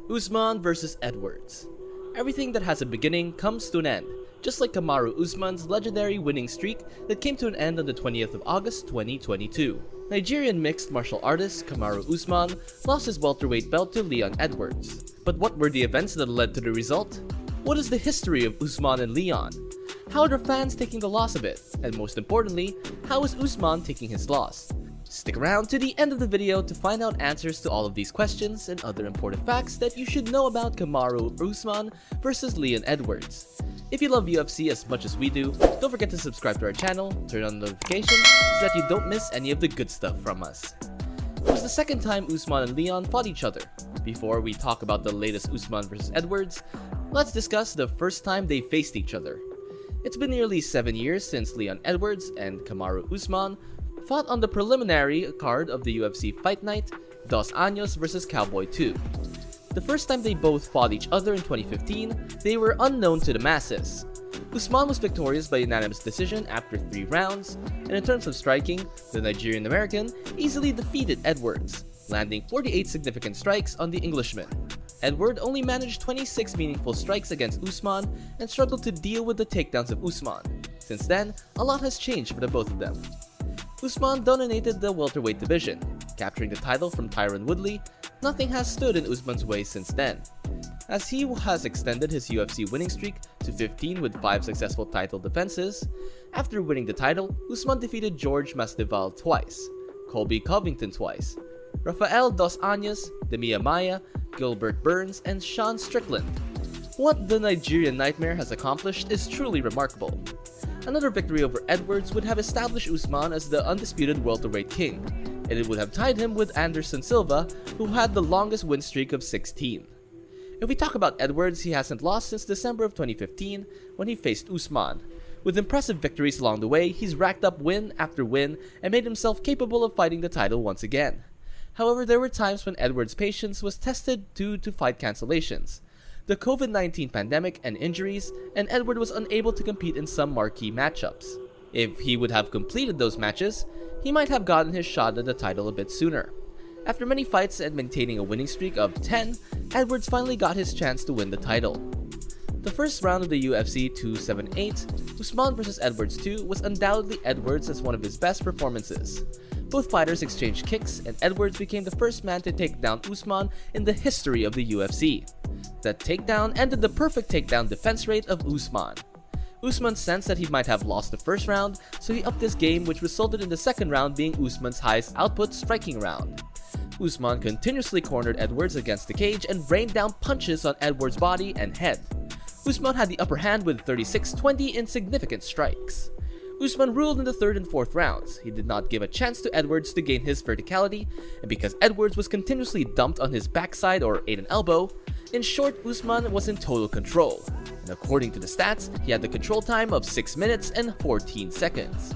Usman versus Edwards. Everything that has a beginning comes to an end, just like Kamaru Usman's legendary winning streak that came to an end on the 20th of August 2022. Nigerian mixed martial artist Kamaru Usman lost his welterweight belt to Leon Edwards. But what were the events that led to the result? What is the history of Usman and Leon? How are the fans taking the loss of it? And most importantly, how is Usman taking his loss? Stick around to the end of the video to find out answers to all of these questions and other important facts that you should know about Kamaru Usman versus Leon Edwards. If you love UFC as much as we do, don't forget to subscribe to our channel, turn on notifications so that you don't miss any of the good stuff from us. It was the second time Usman and Leon fought each other. Before we talk about the latest Usman versus Edwards, let's discuss the first time they faced each other. It's been nearly 7 years since Leon Edwards and Kamaru Usman fought on the preliminary card of the UFC Fight Night, Dos Anjos vs Cowboy 2. The first time they both fought each other in 2015, they were unknown to the masses. Usman was victorious by unanimous decision after 3 rounds, and in terms of striking, the Nigerian-American easily defeated Edwards, landing 48 significant strikes on the Englishman. Edward only managed 26 meaningful strikes against Usman and struggled to deal with the takedowns of Usman. Since then, a lot has changed for the both of them. Usman dominated the welterweight division, capturing the title from Tyron Woodley. Nothing has stood in Usman's way since then, as he has extended his UFC winning streak to 15 with 5 successful title defenses. After winning the title, Usman defeated George Masvidal twice, Colby Covington twice, Rafael Dos Anjos, Demian Maia, Gilbert Burns, and Sean Strickland. What the Nigerian Nightmare has accomplished is truly remarkable. Another victory over Edwards would have established Usman as the undisputed welterweight king, and it would have tied him with Anderson Silva, who had the longest win streak of 16. If we talk about Edwards, he hasn't lost since December of 2015 when he faced Usman. With impressive victories along the way, he's racked up win after win and made himself capable of fighting the title once again. However, there were times when Edwards' patience was tested due to fight cancellations, the COVID-19 pandemic and injuries, and Edward was unable to compete in some marquee matchups. If he would have completed those matches, he might have gotten his shot at the title a bit sooner. After many fights and maintaining a winning streak of 10, Edwards finally got his chance to win the title. The first round of the UFC 278, Usman vs Edwards 2, was undoubtedly Edwards as one of his best performances. Both fighters exchanged kicks, and Edwards became the first man to take down Usman in the history of the UFC. That takedown ended the perfect takedown defense rate of Usman. Usman sensed that he might have lost the first round, so he upped his game, which resulted in the second round being Usman's highest output striking round. Usman continuously cornered Edwards against the cage and rained down punches on Edwards' body and head. Usman had the upper hand with 36-20 in significant strikes. Usman ruled in the third and fourth rounds. He did not give a chance to Edwards to gain his verticality, and because Edwards was continuously dumped on his backside or ate an elbow, in short, Usman was in total control. And according to the stats, he had the control time of 6 minutes and 14 seconds.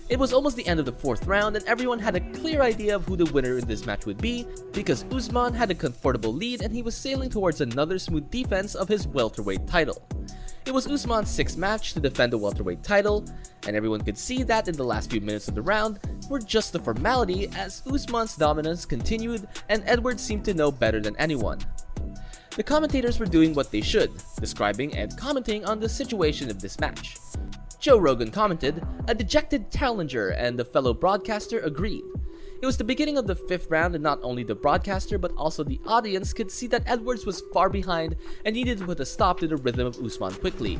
It was almost the end of the fourth round, and everyone had a clear idea of who the winner in this match would be, because Usman had a comfortable lead and he was sailing towards another smooth defense of his welterweight title. It was Usman's 6th match to defend the welterweight title, and everyone could see that in the last few minutes of the round were just a formality as Usman's dominance continued and Edwards seemed to know better than anyone. The commentators were doing what they should, describing and commenting on the situation of this match. Joe Rogan commented, "A dejected challenger," and the fellow broadcaster agreed. It was the beginning of the 5th round, and not only the broadcaster but also the audience could see that Edwards was far behind and needed to put a stop to the rhythm of Usman quickly.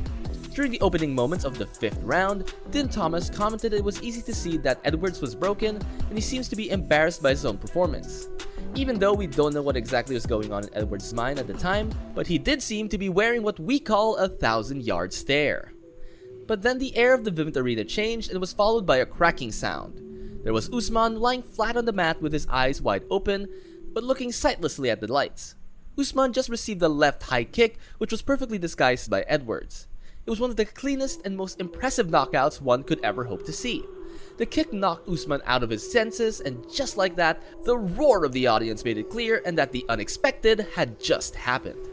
During the opening moments of the 5th round, Din Thomas commented it was easy to see that Edwards was broken and he seems to be embarrassed by his own performance. Even though we don't know what exactly was going on in Edwards' mind at the time, but he did seem to be wearing what we call a 1,000-yard stare. But then the air of the Vivint Arena changed and was followed by a cracking sound. There was Usman lying flat on the mat with his eyes wide open, but looking sightlessly at the lights. Usman just received a left high kick, which was perfectly disguised by Edwards. It was one of the cleanest and most impressive knockouts one could ever hope to see. The kick knocked Usman out of his senses, and just like that, the roar of the audience made it clear and that the unexpected had just happened.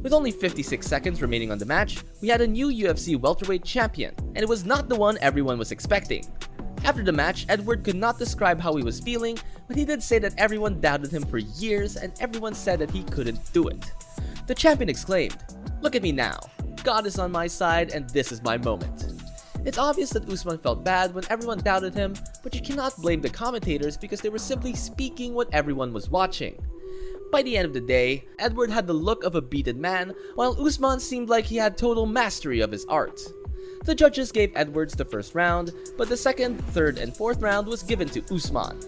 With only 56 seconds remaining on the match, we had a new UFC welterweight champion, and it was not the one everyone was expecting. After the match, Edward could not describe how he was feeling, but he did say that everyone doubted him for years and everyone said that he couldn't do it. The champion exclaimed, "Look at me now. God is on my side and this is my moment." It's obvious that Usman felt bad when everyone doubted him, but you cannot blame the commentators because they were simply speaking what everyone was watching. By the end of the day, Edward had the look of a beaten man, while Usman seemed like he had total mastery of his art. The judges gave Edwards the first round, but the second, third, and fourth round was given to Usman.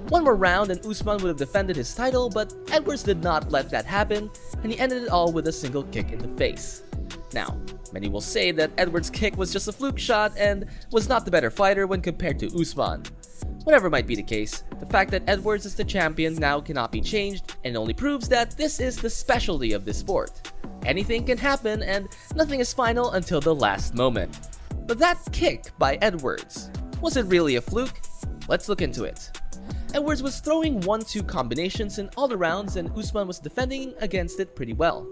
One more round and Usman would have defended his title, but Edwards did not let that happen, and he ended it all with a single kick in the face. Now, many will say that Edwards' kick was just a fluke shot and was not the better fighter when compared to Usman. Whatever might be the case, the fact that Edwards is the champion now cannot be changed and only proves that this is the specialty of this sport. Anything can happen and nothing is final until the last moment. But that kick by Edwards, was it really a fluke? Let's look into it. Edwards was throwing 1-2 combinations in all the rounds and Usman was defending against it pretty well.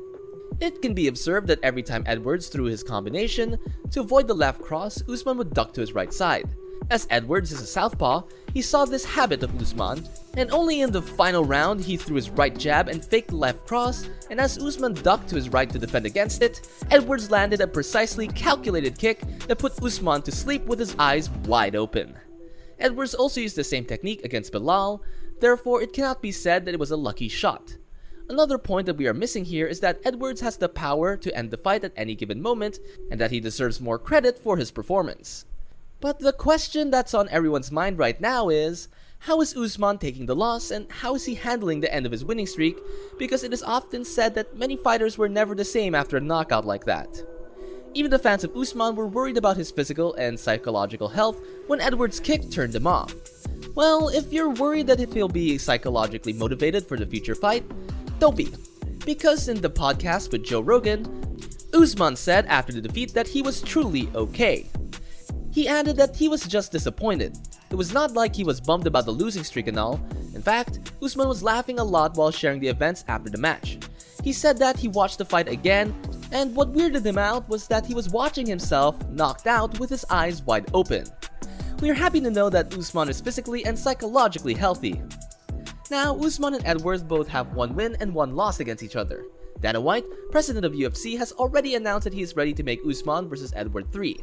It can be observed that every time Edwards threw his combination, to avoid the left cross, Usman would duck to his right side. As Edwards is a southpaw, he saw this habit of Usman, and only in the final round he threw his right jab and faked the left cross, and as Usman ducked to his right to defend against it, Edwards landed a precisely calculated kick that put Usman to sleep with his eyes wide open. Edwards also used the same technique against Bilal, therefore it cannot be said that it was a lucky shot. Another point that we are missing here is that Edwards has the power to end the fight at any given moment, and that he deserves more credit for his performance. But the question that's on everyone's mind right now is, how is Usman taking the loss and how is he handling the end of his winning streak, because it is often said that many fighters were never the same after a knockout like that. Even the fans of Usman were worried about his physical and psychological health when Edwards' kick turned him off. Well, if you're worried that if he'll be psychologically motivated for the future fight, don't be. Because in the podcast with Joe Rogan, Usman said after the defeat that he was truly okay. He added that he was just disappointed. It was not like he was bummed about the losing streak and all. In fact, Usman was laughing a lot while sharing the events after the match. He said that he watched the fight again, and what weirded him out was that he was watching himself knocked out with his eyes wide open. We are happy to know that Usman is physically and psychologically healthy. Now, Usman and Edwards both have one win and one loss against each other. Dana White, president of UFC, has already announced that he is ready to make Usman vs Edward 3.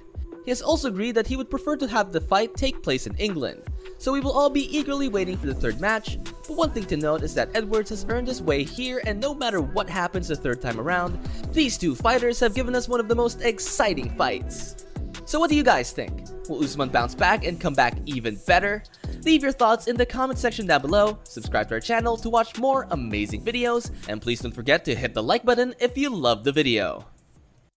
He has also agreed that he would prefer to have the fight take place in England, so we will all be eagerly waiting for the third match, but one thing to note is that Edwards has earned his way here and no matter what happens the third time around, these two fighters have given us one of the most exciting fights. So what do you guys think? Will Usman bounce back and come back even better? Leave your thoughts in the comment section down below, subscribe to our channel to watch more amazing videos, and please don't forget to hit the like button if you loved the video.